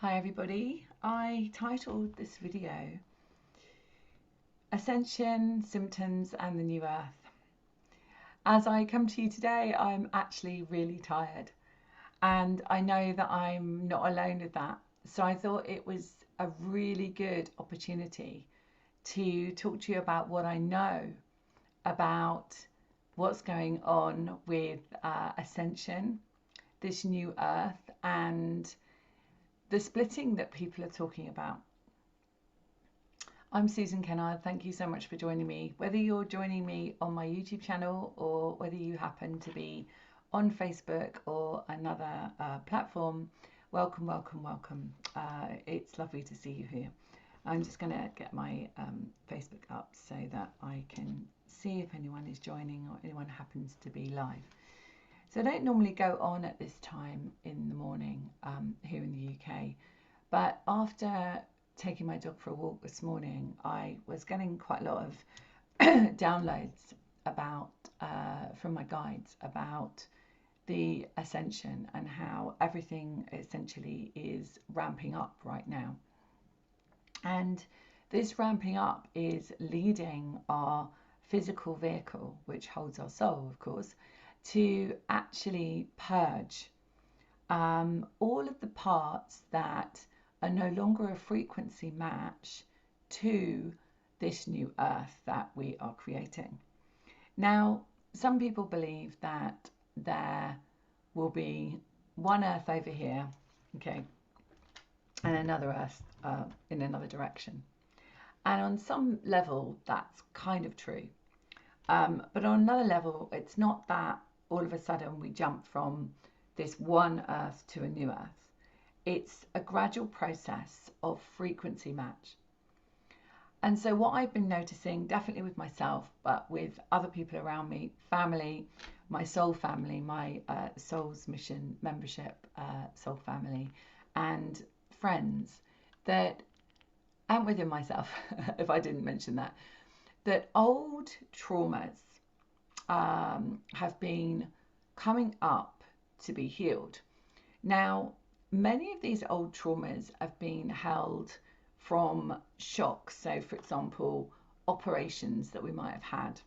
Hi everybody, I titled this video Ascension, Symptoms and the New Earth. As I come to you today, I'm actually really tired and I know that I'm not alone with that. So I thought it was a really good opportunity to talk to you about what I know about what's going on with Ascension, this new Earth, and the splitting that people are talking about. I'm Susan Kennard. Thank you so much for joining me. Whether you're joining me on my YouTube channel or whether you happen to be on Facebook or another platform, welcome, welcome, welcome. It's lovely to see you here. I'm just going to get my Facebook up so that I can see if anyone is joining or anyone happens to be live. So I don't normally go on at this time in the morning here in the UK, but after taking my dog for a walk this morning, I was getting quite a lot of downloads about from my guides about the Ascension and how everything essentially is ramping up right now. And this ramping up is leading our physical vehicle, which holds our soul, of course, to actually purge all of the parts that are no longer a frequency match to this new earth that we are creating. Now, some people believe that there will be one earth over here, okay, and another earth in another direction. And on some level, that's kind of true. But on another level, it's not that all of a sudden we jump from this one earth to a new earth. It's a gradual process of frequency match. And so what I've been noticing, definitely with myself, but with other people around me, family, my soul family, my Soul's Mission membership, soul family, and friends, that, and within myself, if I didn't mention that, that old traumas have been coming up to be healed. Now, many of these old traumas have been held from shocks. So, for example, operations that we might have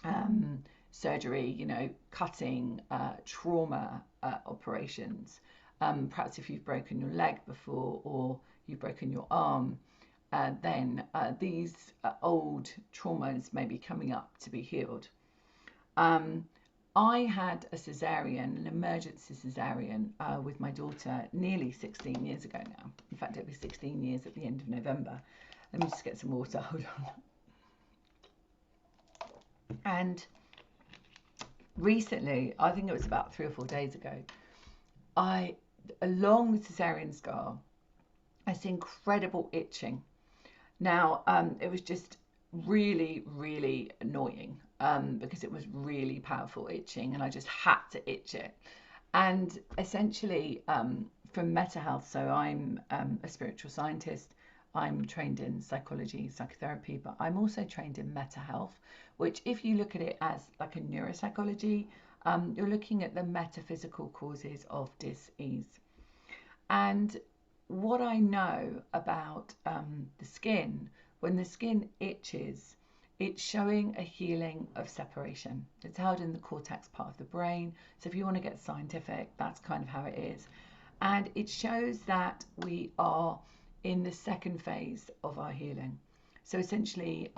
had, surgery, cutting, trauma operations. Perhaps if you've broken your leg before or you've broken your arm, then these old traumas may be coming up to be healed. I had a cesarean, an emergency cesarean with my daughter nearly 16 years ago now. In fact, it'll be 16 years at the end of November. Let me just get some water, hold on. And recently, I think it was about 3 or 4 days ago, along the cesarean scar, I see incredible itching. Now, it was just really, really annoying because it was really powerful itching and I just had to itch it. And essentially from Meta Health, so I'm a spiritual scientist, I'm trained in psychology, psychotherapy, but I'm also trained in Meta Health, which if you look at it as like a neuropsychology, you're looking at the metaphysical causes of dis-ease. And what I know about the skin, when the skin itches, it's showing a healing of separation. It's held in the cortex part of the brain. So if you want to get scientific, that's kind of how it is. And it shows that we are in the second phase of our healing. So essentially,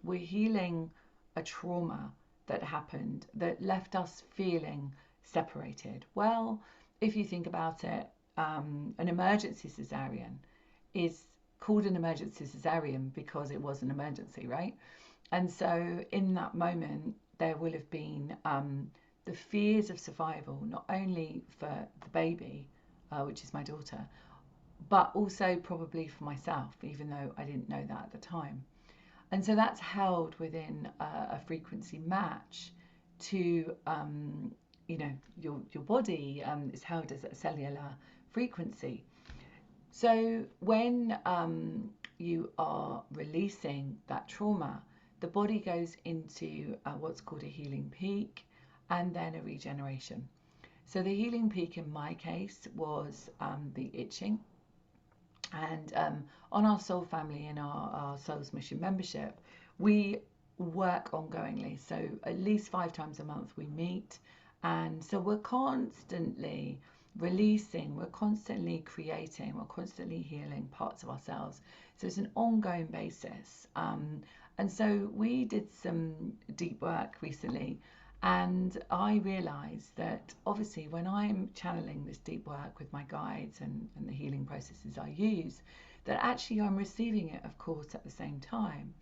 we're healing a trauma that happened that left us feeling separated. Well, if you think about it, an emergency cesarean is called an emergency cesarean because it was an emergency, right? And so in that moment, there will have been the fears of survival, not only for the baby, which is my daughter, but also probably for myself, even though I didn't know that at the time. And so that's held within a frequency match to, your body is held as a cellular frequency. So when you are releasing that trauma, the body goes into what's called a healing peak and then a regeneration. So the healing peak in my case was the itching. And on our Soul Family and our Soul's Mission membership, we work ongoingly. So at least 5 times a month we meet. And so we're constantly releasing, we're constantly creating, we're constantly healing parts of ourselves. So it's an ongoing basis. And so we did some deep work recently. And I realized that obviously when I'm channeling this deep work with my guides and the healing processes I use, that actually I'm receiving it, of course, at the same time,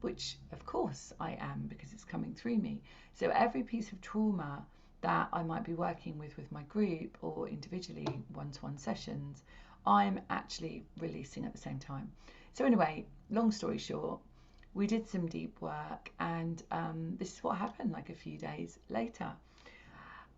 which of course I am because it's coming through me. So every piece of trauma that I might be working with my group or individually one-to-one sessions, I'm actually releasing at the same time. So anyway, long story short, we did some deep work, and this is what happened like a few days later.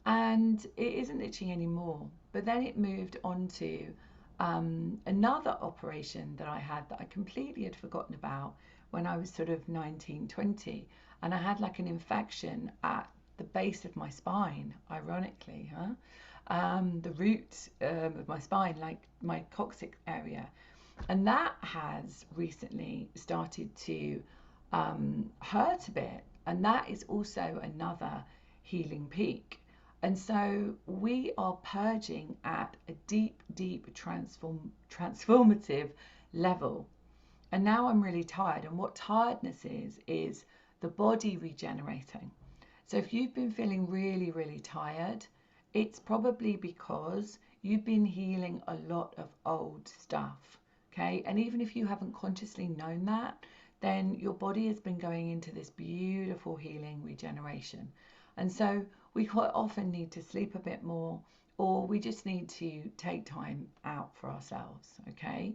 And it isn't itching anymore. But then it moved on to another operation that I had that I completely had forgotten about when I was sort of 19, 20. And I had like an infection at the base of my spine, ironically, the root of my spine, like my coccyx area. And that has recently started to hurt a bit. And that is also another healing peak. And so we are purging at a deep, deep transformative level. And now I'm really tired. And what tiredness is the body regenerating. So if you've been feeling really, really tired, it's probably because you've been healing a lot of old stuff. Okay, and even if you haven't consciously known that, then your body has been going into this beautiful healing regeneration. And so we quite often need to sleep a bit more, or we just need to take time out for ourselves. Okay,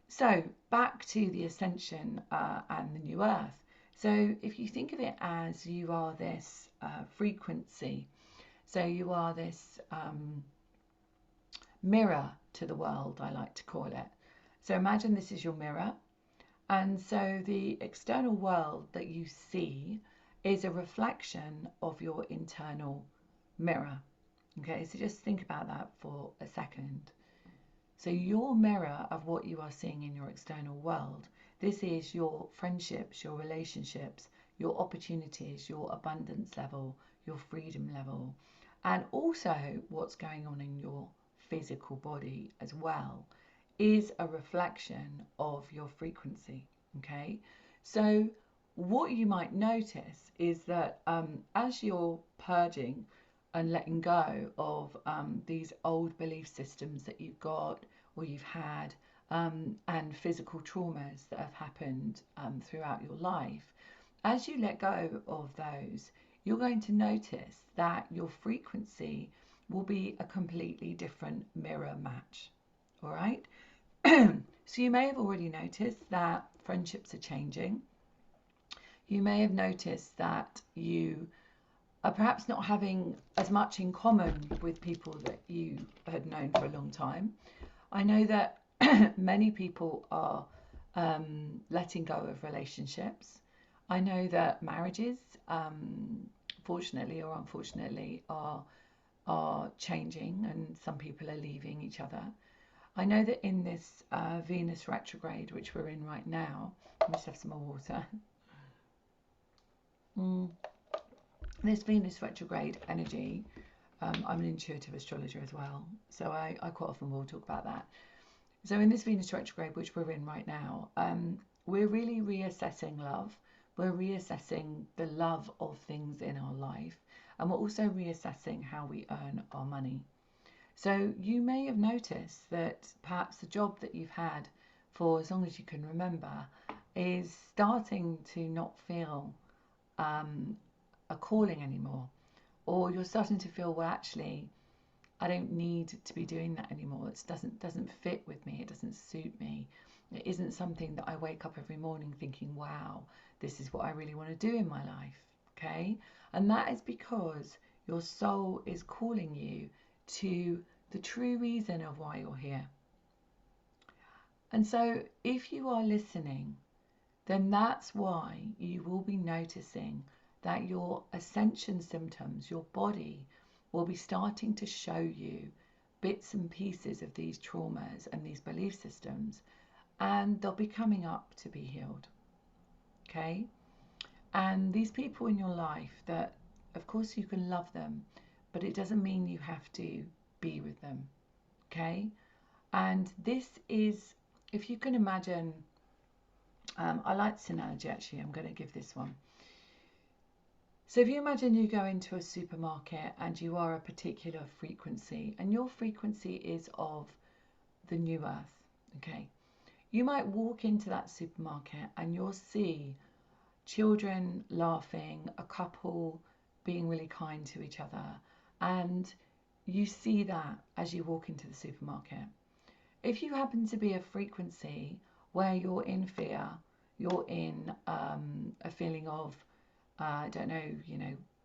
so back to the Ascension and the New Earth. So if you think of it as you are this frequency, so you are this mirror to the world, I like to call it. So imagine this is your mirror. And so the external world that you see is a reflection of your internal mirror. Okay, so just think about that for a second. So your mirror of what you are seeing in your external world, this is your friendships, your relationships, your opportunities, your abundance level, your freedom level, and also what's going on in your physical body as well is a reflection of your frequency. Okay, so what you might notice is that as you're purging and letting go of these old belief systems that you've got or you've had, and physical traumas that have happened throughout your life, as you let go of those, you're going to notice that your frequency will be a completely different mirror match. All right. So you may have already noticed that friendships are changing. You may have noticed that you are perhaps not having as much in common with people that you had known for a long time. I know that many people are letting go of relationships. I know that marriages, fortunately or unfortunately, are changing, and some people are leaving each other. I know that in this Venus retrograde, which we're in right now, let me just have some more water. This Venus retrograde energy, I'm an intuitive astrologer as well, so I quite often will talk about that. So in this Venus retrograde, which we're in right now, we're really reassessing love. We're reassessing the love of things in our life, and we're also reassessing how we earn our money. So you may have noticed that perhaps the job that you've had for as long as you can remember is starting to not feel a calling anymore, or you're starting to feel, well, actually, I don't need to be doing that anymore. It doesn't fit with me. It doesn't suit me. It isn't something that I wake up every morning thinking, wow, this is what I really want to do in my life. Okay, and that is because your soul is calling you to the true reason of why you're here. And so if you are listening, then that's why you will be noticing that your ascension symptoms, your body, will be starting to show you bits and pieces of these traumas and these belief systems, and they'll be coming up to be healed. Okay? And these people in your life that, of course, you can love them, but it doesn't mean you have to be with them. Okay? And this is, if you can imagine, I like this analogy actually, I'm going to give this one. So if you imagine you go into a supermarket and you are a particular frequency, and your frequency is of the new earth, okay? You might walk into that supermarket and you'll see children laughing, a couple being really kind to each other, and you see that as you walk into the supermarket. If you happen to be a frequency where you're in fear, you're in a feeling of, I don't know,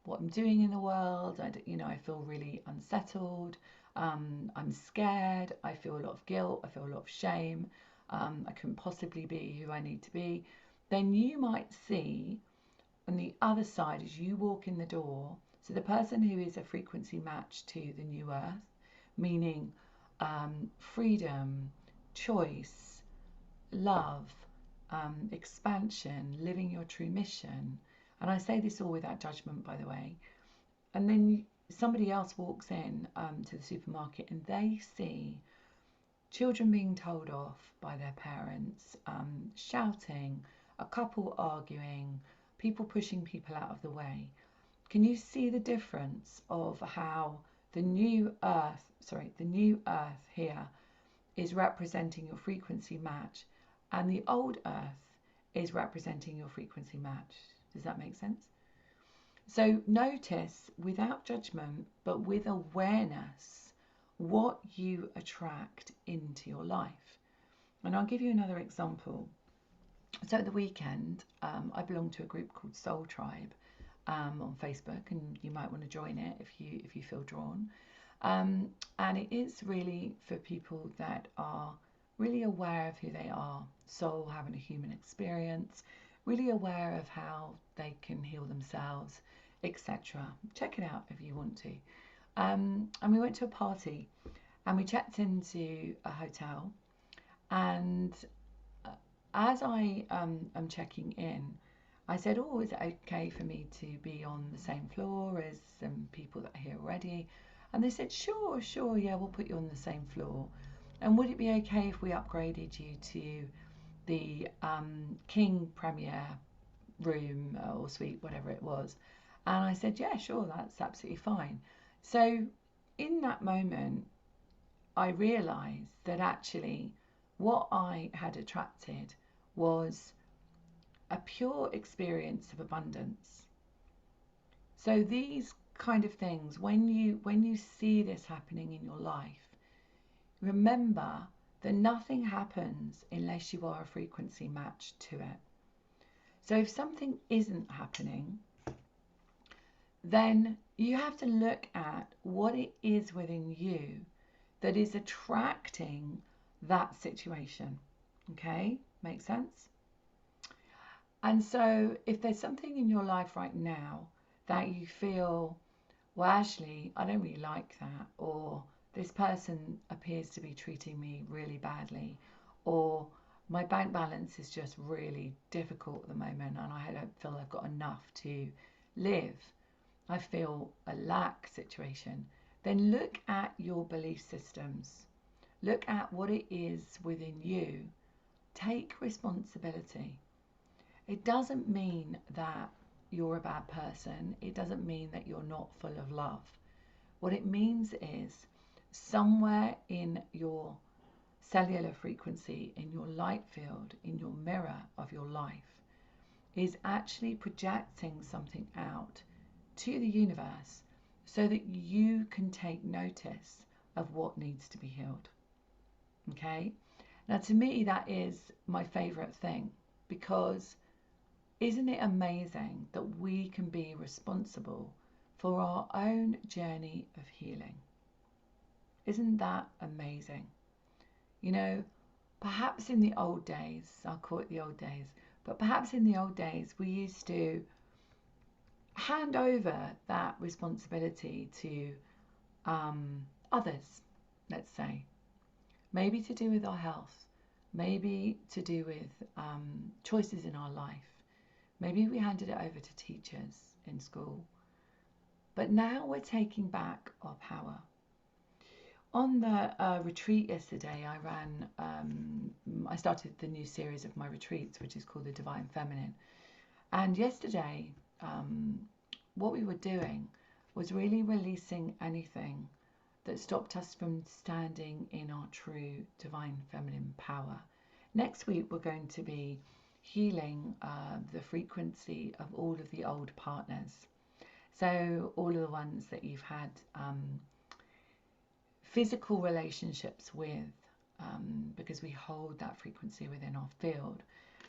what I'm doing in the world. I feel really unsettled. I'm scared. I feel a lot of guilt. I feel a lot of shame. I couldn't possibly be who I need to be. Then you might see on the other side as you walk in the door, so the person who is a frequency match to the new earth, meaning freedom, choice, love, expansion, living your true mission. And I say this all without judgment, by the way. And then somebody else walks in to the supermarket and they see children being told off by their parents, shouting, a couple arguing, people pushing people out of the way. Can you see the difference of how the new earth here is representing your frequency match, and the old earth is representing your frequency match? Does that make sense? So notice, without judgment, but with awareness, what you attract into your life. And I'll give you another example. So at the weekend, I belong to a group called Soul Tribe on Facebook, and you might want to join it if you feel drawn. And it is really for people that are really aware of who they are, soul, having a human experience, really aware of how they can heal themselves, etc. Check it out if you want to. And we went to a party and we checked into a hotel, and as I am checking in, I said, oh, is it okay for me to be on the same floor as some people that are here already? And they said, sure, yeah, we'll put you on the same floor. And would it be okay if we upgraded you to the King Premier room or suite, whatever it was? And I said, yeah, sure, that's absolutely fine. So in that moment, I realised that actually what I had attracted was a pure experience of abundance. So these kind of things, when you see this happening in your life, remember that nothing happens unless you are a frequency matched to it. So if something isn't happening, then you have to look at what it is within you that is attracting that situation. Okay, makes sense? And so if there's something in your life right now that you feel, well, actually, I don't really like that, or this person appears to be treating me really badly, or my bank balance is just really difficult at the moment and I don't feel I've got enough to live, I feel a lack situation, then look at your belief systems. Look at what it is within you. Take responsibility. It doesn't mean that you're a bad person. It doesn't mean that you're not full of love. What it means is somewhere in your cellular frequency, in your light field, in your mirror of your life, is actually projecting something out to the universe so that you can take notice of what needs to be healed. Okay? Now, to me, that is my favorite thing, because isn't it amazing that we can be responsible for our own journey of healing? Isn't that amazing? You know, perhaps in the old days, I'll call it the old days, but perhaps in the old days we used to hand over that responsibility to others. let's say. Maybe to do with our health, maybe to do with choices in our life. Maybe we handed it over to teachers in school. But now we're taking back our power. On the retreat yesterday, I started the new series of my retreats, which is called the Divine Feminine. And yesterday, what we were doing was really releasing anything that stopped us from standing in our true divine feminine power. Next week, we're going to be healing the frequency of all of the old partners. So all of the ones that you've had physical relationships with, because we hold that frequency within our field.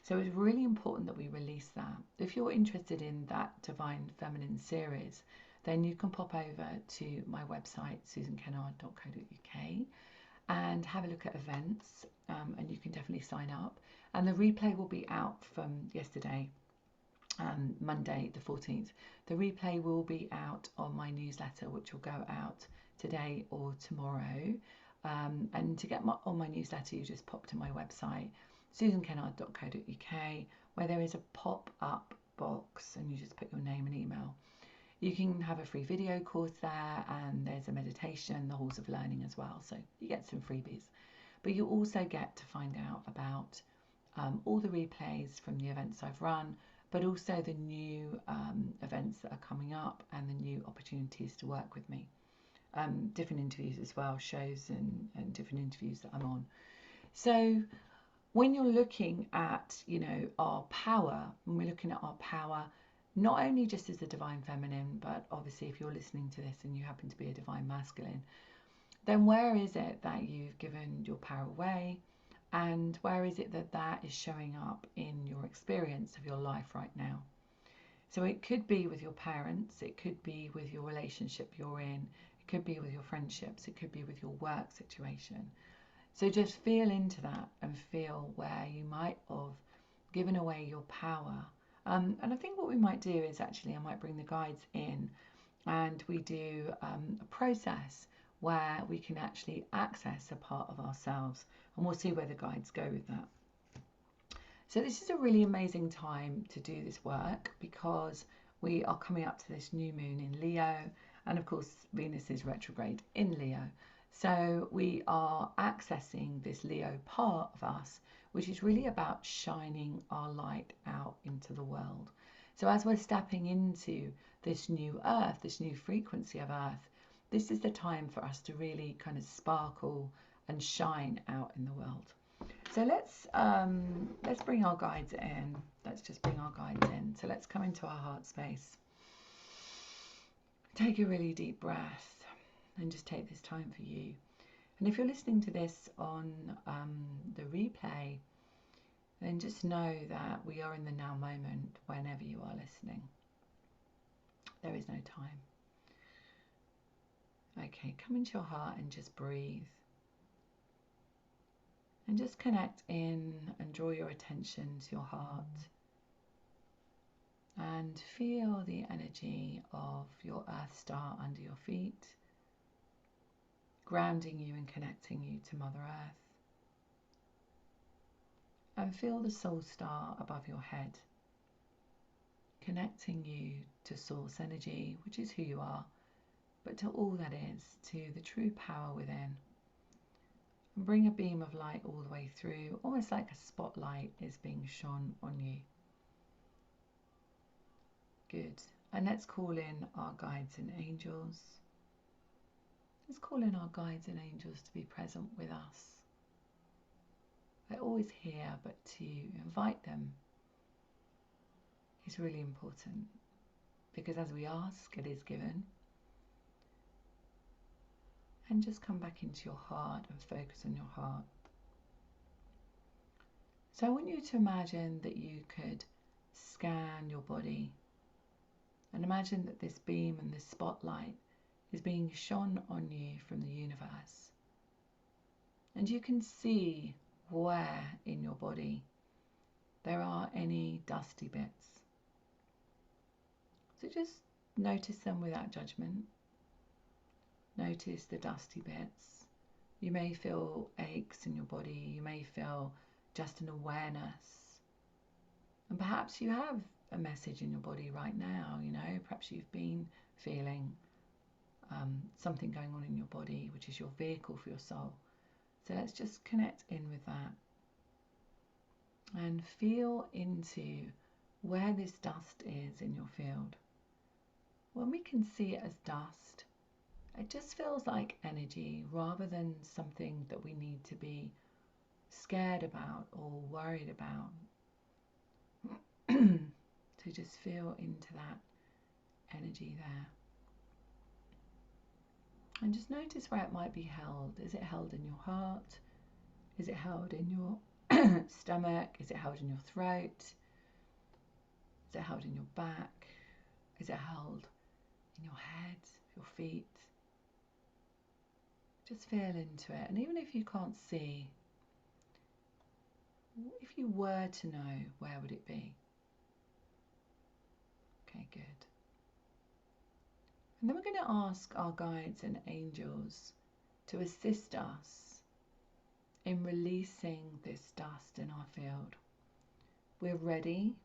So it's really important that we release that. If you're interested in that Divine Feminine series, then you can pop over to my website, susankennard.co.uk, and have a look at events, and you can definitely sign up. And the replay will be out from yesterday, Monday the 14th. The replay will be out on my newsletter, which will go out today or tomorrow. And to get on my newsletter, you just pop to my website, susankennard.co.uk, where there is a pop-up box, and you just put your name and email. You can have a free video course there, and there's a meditation, the Halls of Learning as well, so you get some freebies. But you also get to find out about all the replays from the events I've run, but also the new events that are coming up and the new opportunities to work with me. Different interviews as well, shows and different interviews that I'm on. So when you're looking at, our power, when we're looking at our power, not only just as the divine feminine, but obviously if you're listening to this and you happen to be a divine masculine, then where is it that you've given your power away? And where is it that that is showing up in your experience of your life right now? So it could be with your parents, it could be with your relationship you're in, it could be with your friendships, it could be with your work situation. So just feel into that and feel where you might have given away your power. And I think what we might do is actually, I might bring the guides in, and we do a process where we can actually access a part of ourselves, and we'll see where the guides go with that. So this is a really amazing time to do this work, because we are coming up to this new moon in Leo, and of course Venus is retrograde in Leo. So we are accessing this Leo part of us, which is really about shining our light out into the world. So as we're stepping into this new earth, this new frequency of earth, this is the time for us to really kind of sparkle and shine out in the world. So let's bring our guides in. Let's just bring our guides in. So let's come into our heart space. Take a really deep breath and just take this time for you. And if you're listening to this on the replay, then just know that we are in the now moment whenever you are listening. There is no time. Okay, come into your heart and just breathe. And just connect in and draw your attention to your heart. And feel the energy of your earth star under your feet, grounding you and connecting you to Mother Earth. And feel the soul star above your head, connecting you to source energy, which is who you are, but to all that is, to the true power within. And bring a beam of light all the way through, almost like a spotlight is being shone on you. Good. And let's call in our guides and angels. Let's call in our guides and angels to be present with us. They're always here, but to invite them is really important, because as we ask, it is given. And just come back into your heart and focus on your heart. So I want you to imagine that you could scan your body, and imagine that this beam and this spotlight is being shone on you from the universe. And you can see where in your body there are any dusty bits. So just notice them without judgment. Notice the dusty bits. You may feel aches in your body. You may feel just an awareness. And perhaps you have a message in your body right now, perhaps you've been feeling something going on in your body, which is your vehicle for your soul. So let's just connect in with that and feel into where this dust is in your field. When we can see it as dust, it just feels like energy rather than something that we need to be scared about or worried about. So just feel into that energy there. And just notice where it might be held. Is it held in your heart? Is it held in your stomach? Is it held in your throat? Is it held in your back? Is it held in your head, your feet? Just feel into it. And even if you can't see, if you were to know, where would it be? Okay, good. And then we're going to ask our guides and angels to assist us in releasing this dust in our field. We're ready,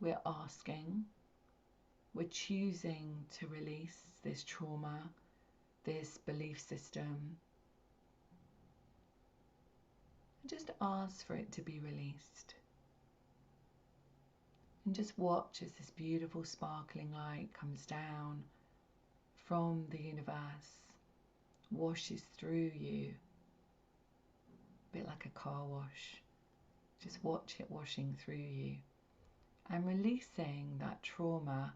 we're asking, we're choosing to release this trauma, this belief system. And just ask for it to be released. And just watch as this beautiful sparkling light comes down from the universe, washes through you, a bit like a car wash. Just watch it washing through you and releasing that trauma.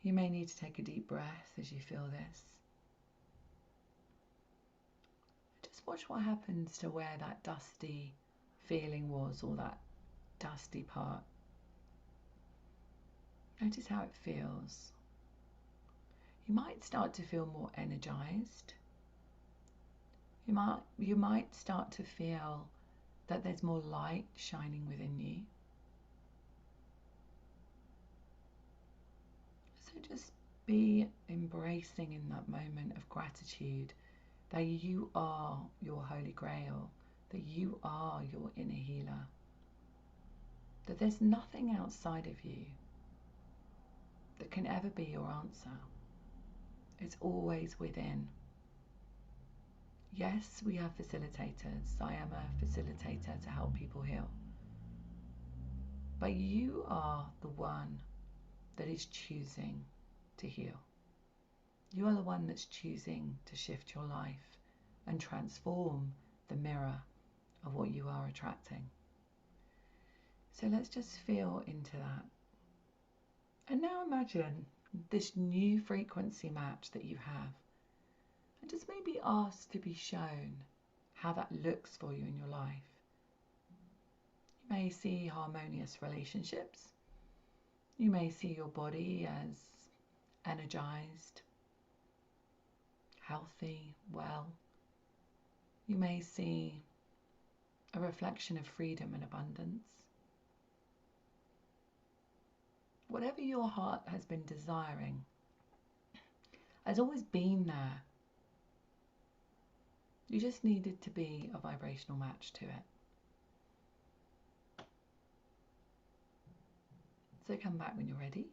You may need to take a deep breath as you feel this. Just watch what happens to where that dusty feeling was, or that dusty part. Notice how it feels. You might start to feel more energized. You might start to feel that there's more light shining within you. So just be embracing in that moment of gratitude that you are your Holy Grail, that you are your inner healer, that there's nothing outside of you that can ever be your answer. It's always within. Yes, we have facilitators. I am a facilitator to help people heal. But you are the one that is choosing to heal. You are the one that's choosing to shift your life and transform the mirror of what you are attracting. So let's just feel into that. And now imagine this new frequency match that you have. And just maybe ask to be shown how that looks for you in your life. You may see harmonious relationships. You may see your body as energized, healthy, well. You may see a reflection of freedom and abundance. Whatever your heart has been desiring has always been there. You just needed to be a vibrational match to it. So come back when you're ready.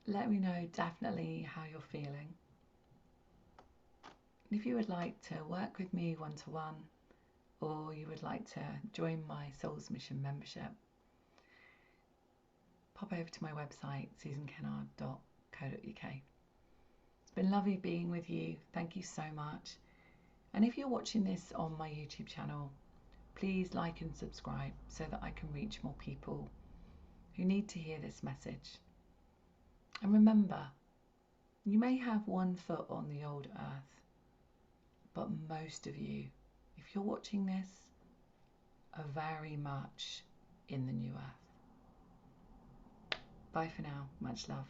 Let me know definitely how you're feeling. And if you would like to work with me one-to-one, or you would like to join my Soul's Mission membership, pop over to my website, susankennard.co.uk. It's been lovely being with you. Thank you so much. And if you're watching this on my YouTube channel, please like and subscribe so that I can reach more people who need to hear this message. And remember, you may have one foot on the old earth, but most of you, if you're watching this, are very much in the new earth. Bye for now. Much love.